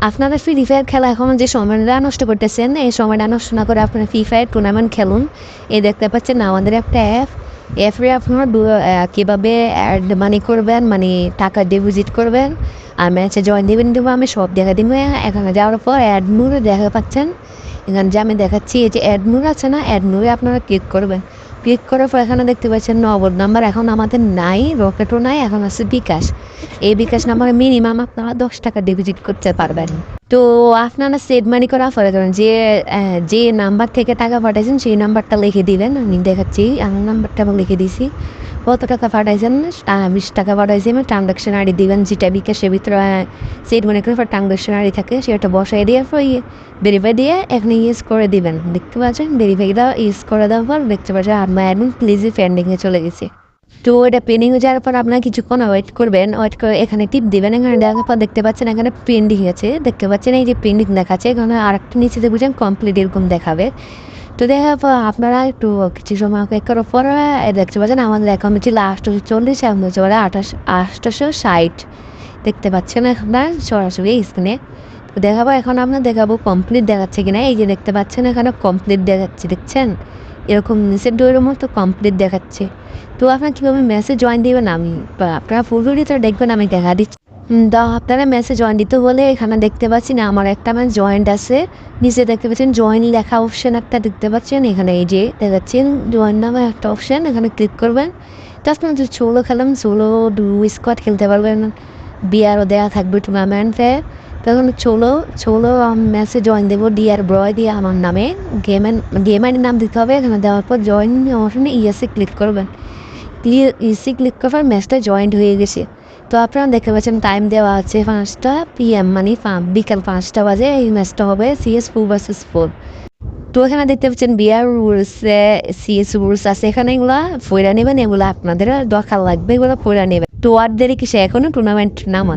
আপনারা free fire খেলা এখন যে সময়টা নষ্ট করতেছেন, এই সময়টা নষ্ট না করে আপনারা ফ্রি ফায়ার টুর্নামেন্ট খেলুন। এই দেখতে পাচ্ছেন আমাদের একটা অ্যাপে আপনারা কীভাবে অ্যাড মানি করবেন, মানে টাকা ডিপোজিট করবেন আর ম্যাচে জয়েন দেবো আমি সব দেখা দিব। এখানে যাওয়ার পর অ্যাড মুড়ে দেখা পাচ্ছেন, এখানে যে আমি দেখাচ্ছি এই যে অ্যাড মুড় আছে না, অ্যাড মুড়ে আপনারা ক্লিক করবেন। ক্লিক করার পর এখানে দেখতে পাচ্ছেন নগদ নাম্বার এখন আমাদের নাই, রকেটও নাই, এখন আছে বিকাশ। এই বিকাশ নাম্বারে মিনিমাম আপনারা 10 টাকা ডিপোজিট করতে পারবেন। তো আপনারা সেট মানি করা ফলে যে নাম্বার থেকে টাকা পাঠাইছেন সেই নাম্বারটা লিখে দিবেন। আমি দেখাচ্ছি, আমার নাম্বারটা আমি লিখে দিয়েছি। কত টাকা পাঠাইছেন? 20 টাকা পাঠাইছি আমি। ট্রানজাকশন আইডি দিবেন, যেটা বিকাশের ভিতরে সেট মানি করে ট্রানজাকশন আইডি থাকে সেটা বসাই দিয়ে ভেরিফাই দিয়ে এখানে ইউজ করে দিবেন। দেখতে পাচ্ছেন ভেরিফাইটা ইউজ করে দেওয়ার পর দেখতে পাচ্ছেন আমার অ্যাডমিন প্লিজে পেন্ডিংয়ে চলে গেছে। তো এটা পেন্ডিংয়ে যাওয়ার পর আপনারা কিছুক্ষণ ওয়েট করবেন। ওয়েট করে এখানে টিপ দেবেন। এখানে দেখার পর দেখতে পাচ্ছেন এখানে পেন্ডিং আছে, দেখতে পাচ্ছেন এই যে পেন্ডিং দেখাচ্ছে। এখানে আরেকটা নিচে বুঝেন কমপ্লিট এরকম দেখাবে। তো দেখার পর আপনারা একটু কিছু সময় অপেক্ষা করার পর দেখতে পাচ্ছেন আমাদের অ্যাকাউন্ট ছিল 840, এখন হচ্ছে 860। দেখতে পাচ্ছেন আপনার সরাসরি স্ক্রিনে। তো দেখাবো এখন আপনার দেখাবো কমপ্লিট দেখাচ্ছে কিনা। এই যে দেখতে পাচ্ছেন এখানে কমপ্লিট দেখাচ্ছে, দেখছেন এরকম নিচের ডোরের মতো কমপ্লিট দেখাচ্ছে। তো আপনার কীভাবে মেসেজ জয়েন দেবেন আমি আপনারা ফুল ভিডিওটা দেখবেন, আমি দেখা দিচ্ছি। তো আপনারা মেসেজ জয়েন দিতে হলে এখানে দেখতে পাচ্ছি না আমার একটা ম্যাচ জয়েন্ট আছে, নিচে দেখতে পাচ্ছেন জয়েন লেখা অপশান একটা দেখতে পাচ্ছেন। এখানে এই যে দেখাচ্ছেন জয়েন নামে একটা অপশান, এখানে ক্লিক করবেন। তো আপনার যে সোলো খেলাম, সোলো স্কোয়াড খেলতে পারবেন, বিয়ারও দেওয়া থাকবে টুর্নামেন্টে। তখন ছোলো ম্যাচে জয়েন দেবো ডিআর ব্রয় দিয়ে আমার নামে গেম আইডির নাম দিতে হবে। এখানে দেওয়ার পর জয়েন অপশানে ইএসএ ক্লিক করবেন। ক্লিক করার ম্যাচটা জয়েন্ট হয়ে গেছে। তো আপনারা দেখতে পাচ্ছেন টাইম দেওয়া আছে 5টা PM, মানে বিকাল 5টা বাজে এই ম্যাচটা হবে CS4 vs 4। তো এখানে দেখতে পাচ্ছেন বিআর রুলস, CS রুলস আছে, এখানে এগুলা ফয়রা নেবেন, এগুলো আপনাদের দরকার লাগবে, এগুলো ফয়রা নেবেন। তো আর দেরি কিসে, এখনো টুর্নামেন্ট নামান।